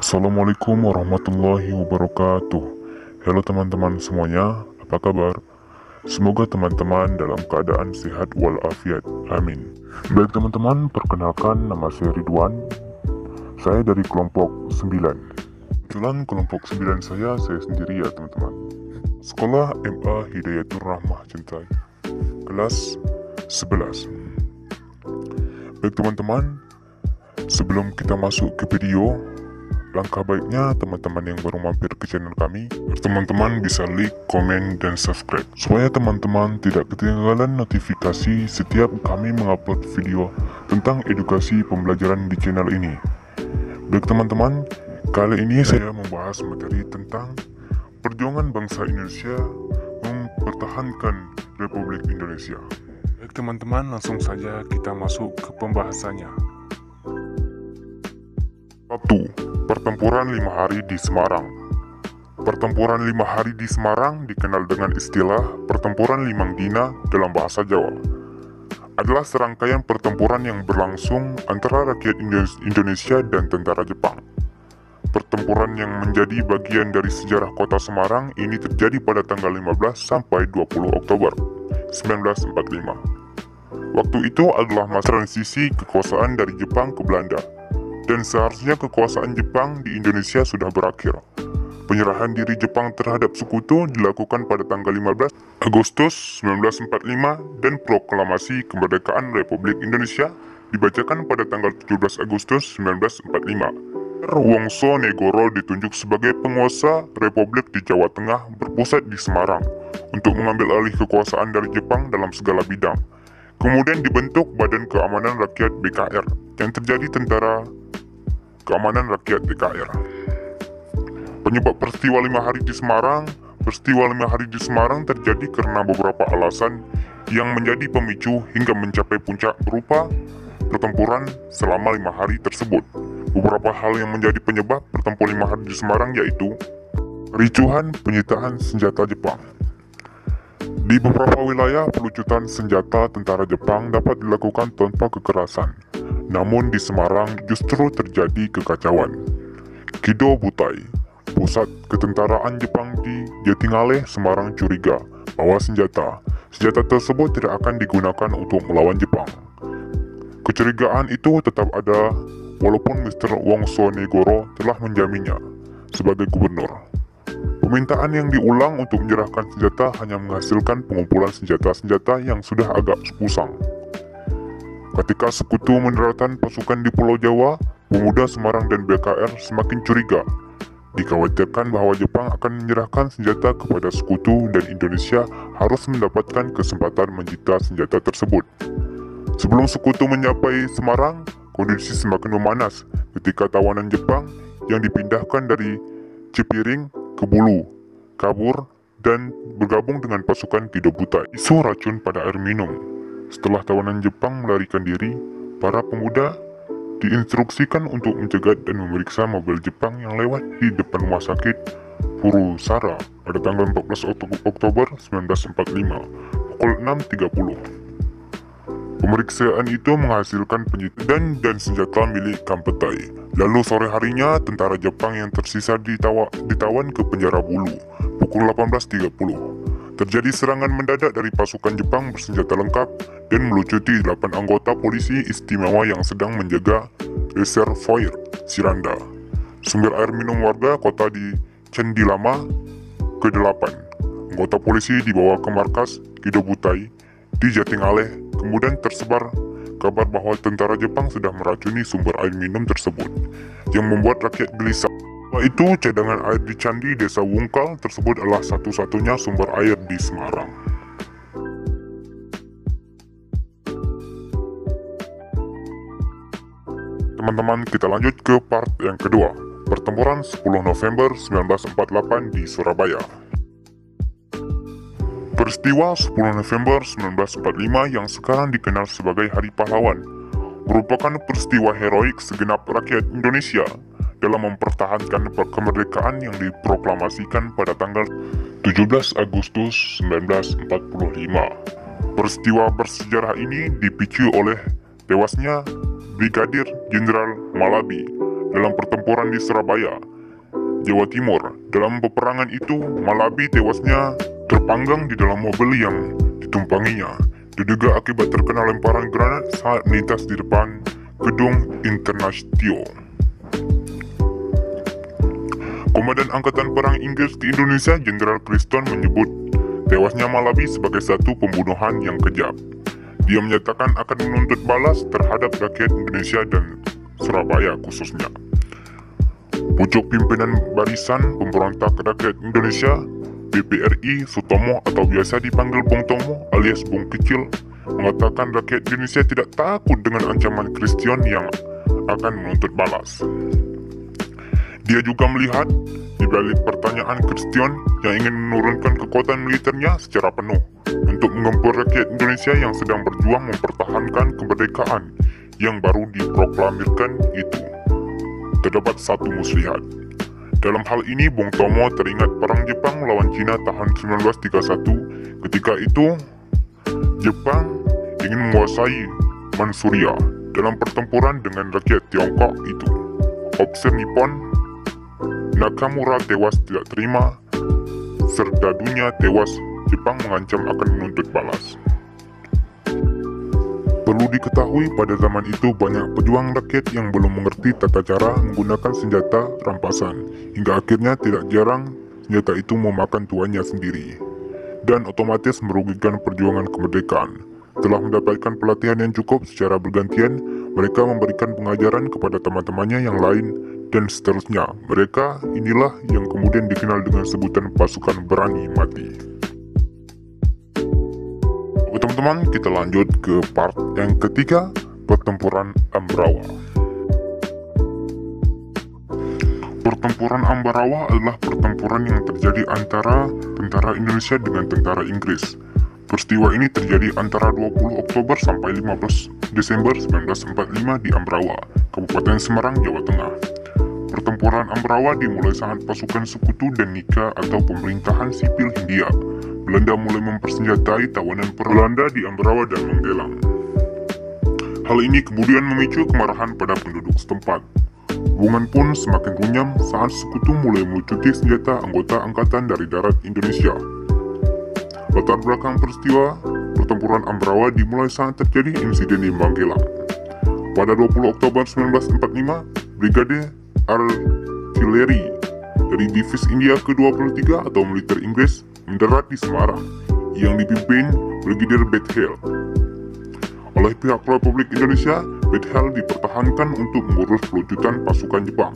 Assalamualaikum warahmatullahi wabarakatuh. Halo teman-teman semuanya, apa kabar? Semoga teman-teman dalam keadaan sehat walafiat. Amin. Baik teman-teman, perkenalkan nama saya Ridwan. Saya dari kelompok 9. Kebetulan kelompok 9 saya sendiri ya teman-teman. Sekolah MA Hidayatul Rahmah Cintai, kelas 11. Baik teman-teman, sebelum kita masuk ke video, langkah baiknya teman-teman yang baru mampir ke channel kami, teman-teman bisa like, komen, dan subscribe supaya teman-teman tidak ketinggalan notifikasi setiap kami mengupload video tentang edukasi pembelajaran di channel ini. Baik teman-teman, kali ini saya membahas materi tentang perjuangan bangsa Indonesia mempertahankan Republik Indonesia. Baik teman-teman, langsung saja kita masuk ke pembahasannya. 1. Pertempuran 5 hari di Semarang. Pertempuran 5 hari di Semarang dikenal dengan istilah Pertempuran Limang Dina dalam bahasa Jawa. Adalah serangkaian pertempuran yang berlangsung antara rakyat Indonesia dan tentara Jepang. Pertempuran yang menjadi bagian dari sejarah kota Semarang ini terjadi pada tanggal 15 sampai 20 Oktober 1945. Waktu itu adalah masa transisi kekuasaan dari Jepang ke Belanda, dan seharusnya kekuasaan Jepang di Indonesia sudah berakhir. Penyerahan diri Jepang terhadap sekutu dilakukan pada tanggal 15 Agustus 1945 dan proklamasi kemerdekaan Republik Indonesia dibacakan pada tanggal 17 Agustus 1945. Wongsonegoro ditunjuk sebagai penguasa Republik di Jawa Tengah berpusat di Semarang untuk mengambil alih kekuasaan dari Jepang dalam segala bidang. Kemudian dibentuk Badan Keamanan Rakyat BKR yang terjadi Tentara Keamanan Rakyat BKR. Penyebab peristiwa 5 hari di Semarang. Peristiwa 5 hari di Semarang terjadi karena beberapa alasan yang menjadi pemicu hingga mencapai puncak berupa pertempuran selama 5 hari tersebut. Beberapa hal yang menjadi penyebab pertempuran 5 hari di Semarang yaitu kericuhan penyitaan senjata Jepang. Di beberapa wilayah, pelucutan senjata tentara Jepang dapat dilakukan tanpa kekerasan. Namun di Semarang justru terjadi kekacauan. Kido Butai, pusat ketentaraan Jepang di Jatingaleh, Semarang curiga bahwa senjata tersebut tidak akan digunakan untuk melawan Jepang. Kecurigaan itu tetap ada walaupun Mr. Wongsonegoro telah menjaminnya sebagai gubernur. Permintaan yang diulang untuk menyerahkan senjata hanya menghasilkan pengumpulan senjata-senjata yang sudah agak usang. Ketika sekutu mendaratan pasukan di Pulau Jawa, pemuda Semarang dan BKR semakin curiga. Dikhawatirkan bahwa Jepang akan menyerahkan senjata kepada sekutu dan Indonesia harus mendapatkan kesempatan menyita senjata tersebut. Sebelum sekutu mencapai Semarang, kondisi semakin memanas ketika tawanan Jepang yang dipindahkan dari Cipiring ke Bulu kabur dan bergabung dengan pasukan Kido Butai. Isu racun pada air minum. Setelah tawanan Jepang melarikan diri, para pemuda diinstruksikan untuk mencegat dan memeriksa mobil Jepang yang lewat di depan rumah sakit Furusara pada tanggal 14 Oktober 1945 pukul 6.30. Pemeriksaan itu menghasilkan penyitaan dan senjata milik Kampetai. Lalu sore harinya, tentara Jepang yang tersisa ditawan ke penjara Bulu pukul 18.30. Terjadi serangan mendadak dari pasukan Jepang bersenjata lengkap dan melucuti 8 anggota polisi istimewa yang sedang menjaga reservoir Siranda, sumber air minum warga kota di Cendilama ke-8. Anggota polisi dibawa ke markas Kido Butai di Jatingaleh. Kemudian tersebar kabar bahwa tentara Jepang sudah meracuni sumber air minum tersebut, yang membuat rakyat gelisah. Setelah itu, cadangan air di Candi Desa Wungkal tersebut adalah satu-satunya sumber air di Semarang. Teman-teman, kita lanjut ke part yang kedua. Pertempuran 10 November 1948 di Surabaya. Peristiwa 10 November 1945 yang sekarang dikenal sebagai Hari Pahlawan merupakan peristiwa heroik segenap rakyat Indonesia dalam mempertahankan kemerdekaan yang diproklamasikan pada tanggal 17 Agustus 1945. Peristiwa bersejarah ini dipicu oleh tewasnya Brigadir Jenderal Malabi dalam pertempuran di Surabaya, Jawa Timur. Dalam peperangan itu, Malabi tewasnya terpanggang di dalam mobil yang ditumpanginya. Diduga akibat terkena lemparan granat saat melintas di depan gedung Internatio. Komandan Angkatan Perang Inggris di Indonesia, Jenderal Creston, menyebut tewasnya Malabi sebagai satu pembunuhan yang kejam. Dia menyatakan akan menuntut balas terhadap rakyat Indonesia dan Surabaya khususnya. Pucuk pimpinan Barisan Pemberontak Rakyat Indonesia BPRI, Sutomo atau biasa dipanggil Bung Tomo alias Bung Kecil, mengatakan rakyat Indonesia tidak takut dengan ancaman Kristion yang akan menuntut balas. Dia juga melihat di balik pertanyaan Kristion yang ingin menurunkan kekuatan militernya secara penuh untuk menggempur rakyat Indonesia yang sedang berjuang mempertahankan kemerdekaan yang baru diproklamirkan itu. Terdapat satu muslihat. Dalam hal ini, Bung Tomo teringat perang Jepang melawan Cina tahun 1931. Ketika itu, Jepang ingin menguasai Manchuria dalam pertempuran dengan rakyat Tiongkok itu. Officer Nippon Nakamura tewas tidak terima, serdadunya tewas. Jepang mengancam akan menuntut balas. Perlu diketahui pada zaman itu banyak pejuang rakyat yang belum mengerti tata cara menggunakan senjata rampasan, hingga akhirnya tidak jarang senjata itu memakan tuannya sendiri, dan otomatis merugikan perjuangan kemerdekaan. Setelah mendapatkan pelatihan yang cukup secara bergantian, mereka memberikan pengajaran kepada teman-temannya yang lain, dan seterusnya. Mereka inilah yang kemudian dikenal dengan sebutan pasukan berani mati. Oke teman-teman, kita lanjut ke part yang ketiga, pertempuran Ambarawa. Pertempuran Ambarawa adalah pertempuran yang terjadi antara tentara Indonesia dengan tentara Inggris. Peristiwa ini terjadi antara 20 Oktober sampai 15 Desember 1945 di Ambarawa, Kabupaten Semarang, Jawa Tengah. Pertempuran Ambarawa dimulai saat pasukan sekutu dan Nika atau pemerintahan sipil Hindia Belanda mulai mempersenjatai tawanan perang Belanda di Ambarawa dan Magelang. Hal ini kemudian memicu kemarahan pada penduduk setempat. Hubungan pun semakin runyam saat sekutu mulai melucuti senjata anggota angkatan dari darat Indonesia. Latar belakang peristiwa pertempuran Ambarawa dimulai saat terjadi insiden di Magelang. Pada 20 Oktober 1945, Brigade Artileri dari Divisi India ke-23 atau militer Inggris mendarat di Semarang, yang dipimpin Brigadier Bethel. Oleh pihak Republik Indonesia, Bethel dipertahankan untuk mengurus pelucutan pasukan Jepang.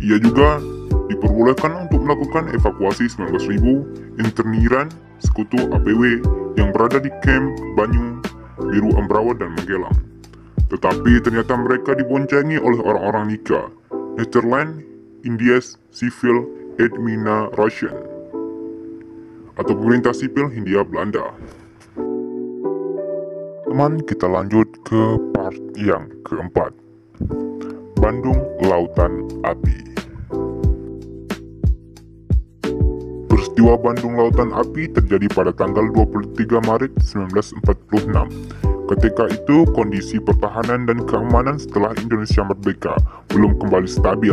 Ia juga diperbolehkan untuk melakukan evakuasi 19.000 interniran sekutu APW yang berada di kamp Banyu Biru Ambarawa dan Magelang. Tetapi ternyata mereka diboncengi oleh orang-orang Nika, Netherlands Indies Civil Administration, atau pemerintah sipil Hindia Belanda. Teman, kita lanjut ke part yang keempat, Bandung Lautan Api. Peristiwa Bandung Lautan Api terjadi pada tanggal 23 Maret 1946. Ketika itu, kondisi pertahanan dan keamanan setelah Indonesia merdeka belum kembali stabil.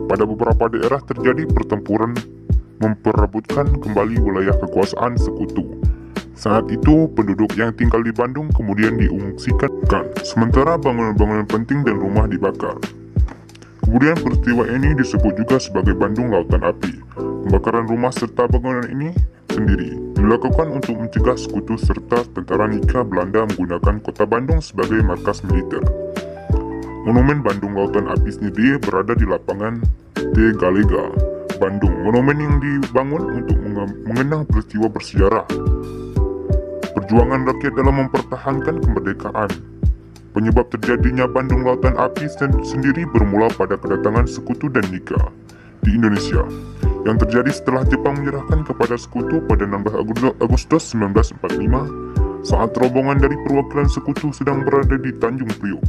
Pada beberapa daerah terjadi pertempuran memperebutkan kembali wilayah kekuasaan sekutu. Saat itu, penduduk yang tinggal di Bandung kemudian diungsikan, sementara bangunan-bangunan penting dan rumah dibakar. Kemudian peristiwa ini disebut juga sebagai Bandung Lautan Api. Pembakaran rumah serta bangunan ini sendiri dilakukan untuk mencegah sekutu serta tentara Nika Belanda menggunakan kota Bandung sebagai markas militer. Monumen Bandung Lautan Api sendiri berada di lapangan T. Galega, Bandung. Monumen yang dibangun untuk mengenang peristiwa bersejarah perjuangan rakyat dalam mempertahankan kemerdekaan. Penyebab terjadinya Bandung Lautan Api sendiri bermula pada kedatangan sekutu dan Nika di Indonesia yang terjadi setelah Jepang menyerahkan kepada sekutu pada 16 Agustus 1945 saat rombongan dari perwakilan sekutu sedang berada di Tanjung Priok.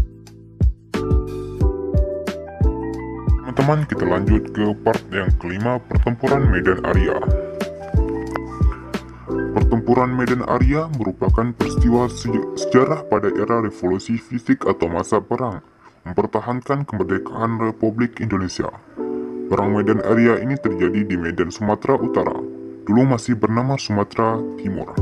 Teman-teman, kita lanjut ke part yang kelima, pertempuran Medan Area. Pertempuran Medan Area merupakan peristiwa sejarah pada era revolusi fisik atau masa perang. mempertahankan kemerdekaan Republik Indonesia. Perang Medan Area ini terjadi di Medan, Sumatera Utara, dulu masih bernama Sumatera Timur.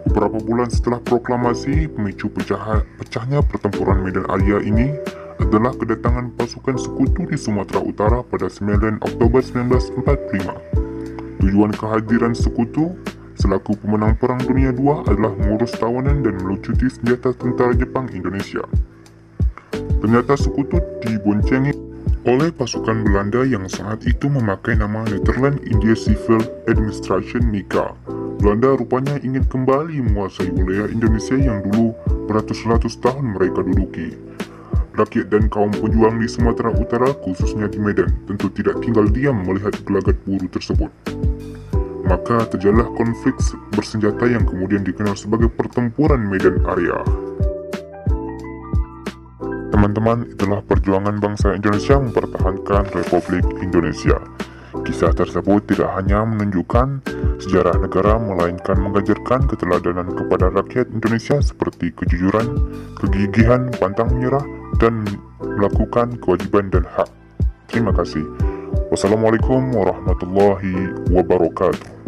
Beberapa bulan setelah proklamasi, pemicu pecahnya pertempuran Medan Area ini adalah kedatangan pasukan sekutu di Sumatera Utara pada 9 Oktober 1945. Tujuan kehadiran sekutu selaku pemenang Perang Dunia II adalah mengurus tawanan dan melucuti senjata tentara Jepang Indonesia. Ternyata sekutu diboncengi oleh pasukan Belanda yang saat itu memakai nama Netherlands India Civil Administration (NICA). Belanda rupanya ingin kembali menguasai wilayah Indonesia yang dulu beratus-ratus tahun mereka duduki. Rakyat dan kaum pejuang di Sumatera Utara, khususnya di Medan, tentu tidak tinggal diam melihat gelagat buruh tersebut. Maka terjadilah konflik bersenjata yang kemudian dikenal sebagai Pertempuran Medan Area. Teman-teman, itulah perjuangan bangsa Indonesia mempertahankan Republik Indonesia. Kisah tersebut tidak hanya menunjukkan sejarah negara, melainkan mengajarkan keteladanan kepada rakyat Indonesia seperti kejujuran, kegigihan, pantang menyerah, dan melakukan kewajiban dan hak. Terima kasih. Wassalamualaikum warahmatullahi wabarakatuh.